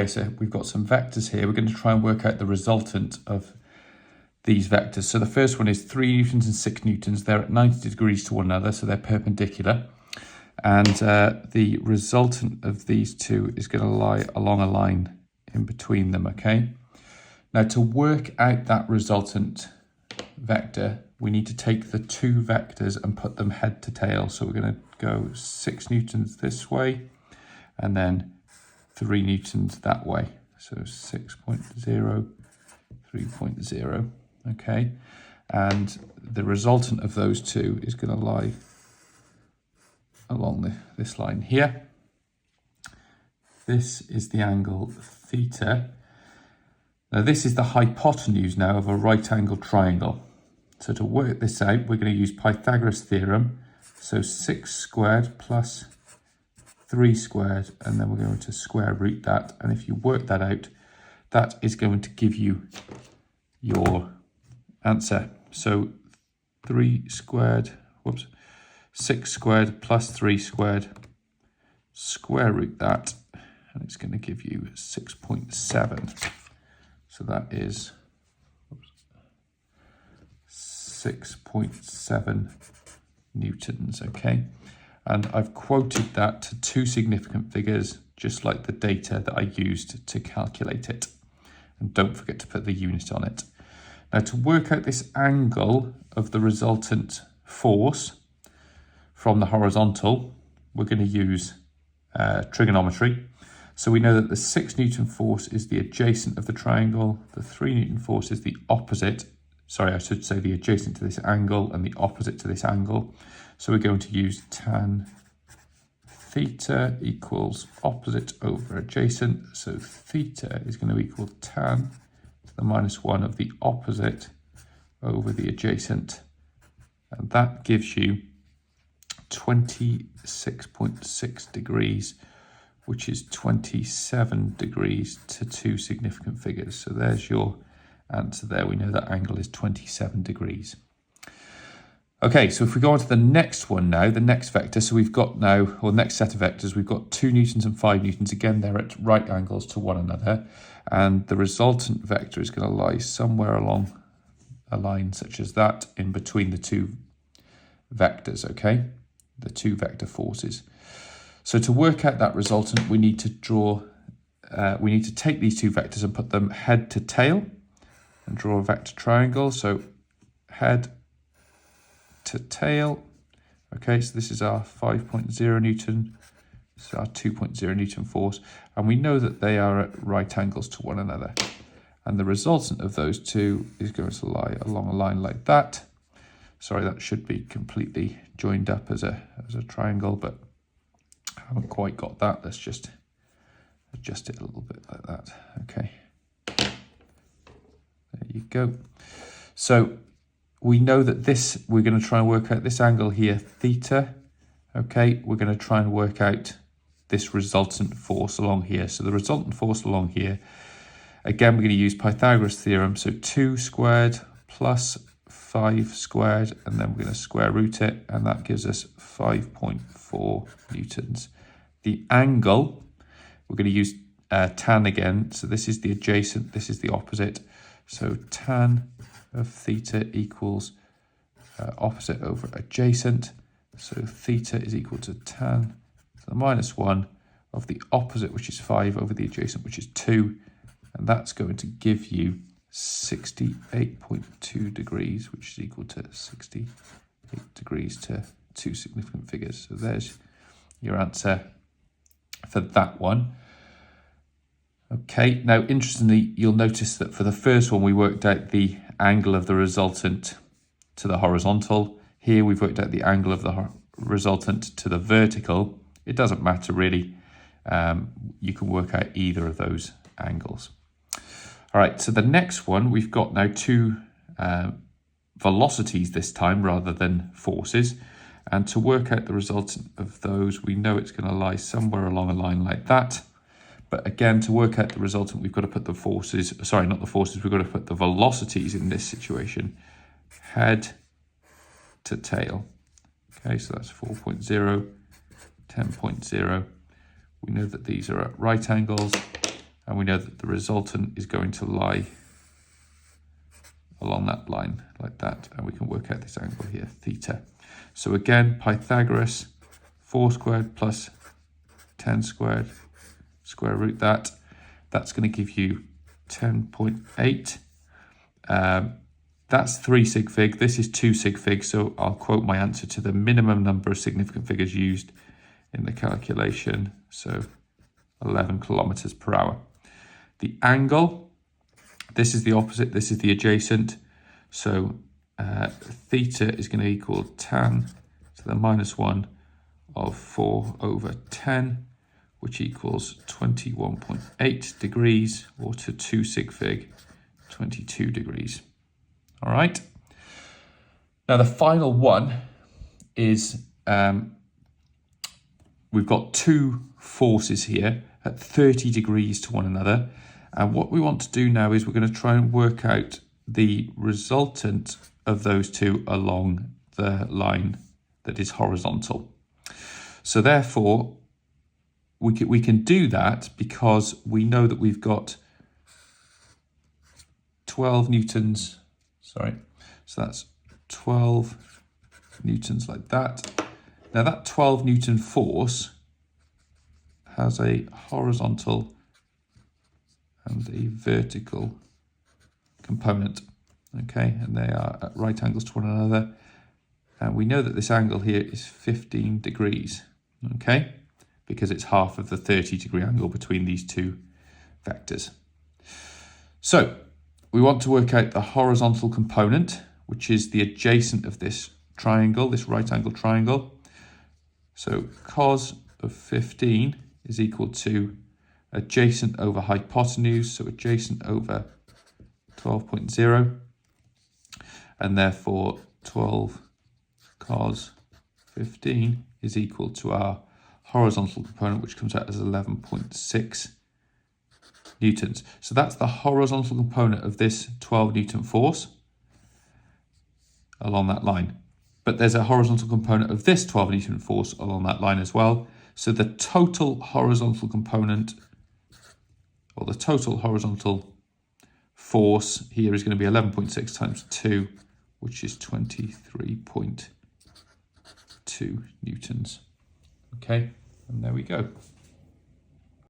Okay, so we've got some vectors here. We're going to try and work out the resultant of these vectors. So the first one is 3 newtons and 6 newtons. They're at 90 degrees to one another, so they're perpendicular. And the resultant of these two is going to lie along a line in between them, okay? Now, to work out that resultant vector, we need to take the two vectors and put them head to tail. So we're going to go 6 newtons this way and then 3 newtons that way. So 6.0, 3.0, okay? And the resultant of those two is going to lie along this line here. This is the angle theta. Now this is the hypotenuse now of a right angled triangle. So to work this out, we're going to use Pythagoras theorem. So 6 squared plus 3 squared, and then we're going to square root that. And if you work that out, that is going to give you your answer. So 3 squared, 6 squared plus 3 squared, square root that, and it's going to give you 6.7. So that is 6.7 newtons, okay? And I've quoted that to two significant figures, just like the data that I used to calculate it. And don't forget to put the unit on it. Now, to work out this angle of the resultant force from the horizontal, we're going to use trigonometry. So we know that the 6 Newton force is the adjacent of the triangle, the 3 Newton force is the opposite, sorry, I should say the adjacent to this angle and the opposite to this angle. So we're going to use tan theta equals opposite over adjacent. So theta is going to equal tan to the -1 of the opposite over the adjacent. And that gives you 26.6 degrees, which is 27 degrees to two significant figures. So there's your answer there. We know that angle is 27 degrees. Okay, so if we go on to the next one now, the next vector, so we've got now, or next set of vectors, we've got 2 newtons and 5 newtons. Again, they're at right angles to one another. And the resultant vector is going to lie somewhere along a line such as that in between the two vectors, okay? The two vector forces. So to work out that resultant, we need to take these two vectors and put them head to tail and draw a vector triangle. So head to tail. Okay, so this is our 5.0 Newton, this is our 2.0 Newton force, and we know that they are at right angles to one another. And the resultant of those two is going to lie along a line like that. Sorry, that should be completely joined up as a triangle, but I haven't quite got that. Let's just adjust it a little bit like that. Okay, there you go. So we know that this, we're going to try and work out this angle here, theta. Okay, we're going to try and work out this resultant force along here. So the resultant force along here, again, we're going to use Pythagoras theorem. So 2 squared plus 5 squared, and then we're going to square root it, and that gives us 5.4 newtons. The angle, we're going to use tan again. So this is the adjacent, this is the opposite. So tan of theta equals opposite over adjacent. So theta is equal to tan to the -1 of the opposite, which is 5, over the adjacent, which is 2. And that's going to give you 68.2 degrees, which is equal to 68 degrees to two significant figures. So there's your answer for that one. Okay, now interestingly, you'll notice that for the first one, we worked out the angle of the resultant to the horizontal. Here we've worked out the angle of the resultant to the vertical. It doesn't matter really. You can work out either of those angles. All right, so the next one, we've got now two velocities this time rather than forces. And to work out the resultant of those, we know it's going to lie somewhere along a line like that. But again, to work out the resultant, we've got to put the forces, sorry, not the forces, we've got to put the velocities in this situation, head to tail. Okay, so that's 4.0, 10.0. We know that these are at right angles, And we know that the resultant is going to lie along that line like that. And we can work out this angle here, theta. So again, Pythagoras, 4 squared plus 10 squared, square root that. That's going to give you 10.8. That's 3 sig fig. This is 2 sig fig. So I'll quote my answer to the minimum number of significant figures used in the calculation. So 11 kilometers per hour. The angle, this is the opposite. This is the adjacent. So theta is going to equal tan to the -1 of 4 over 10, which equals 21.8 degrees, or to 2 sig fig, 22 degrees. All right. Now the final one is, we've got two forces here at 30 degrees to one another. And what we want to do now is we're going to try and work out the resultant of those two along the line that is horizontal. So therefore, we can do that because we know that we've got 12 newtons, so that's 12 newtons like that. Now that 12 Newton force has a horizontal and a vertical component, okay, and they are at right angles to one another. And we know that this angle here is 15 degrees, okay, because it's half of the 30-degree angle between these two vectors. So we want to work out the horizontal component, which is the adjacent of this triangle, this right angle triangle. So cos of 15 is equal to adjacent over hypotenuse, so adjacent over 12.0, and therefore 12 cos 15 is equal to our horizontal component, which comes out as 11.6 newtons. So that's the horizontal component of this 12 Newton force along that line. But there's a horizontal component of this 12 Newton force along that line as well. So the total horizontal component, or the total horizontal force here, is going to be 11.6 times 2, which is 23.2 newtons. Okay, and there we go.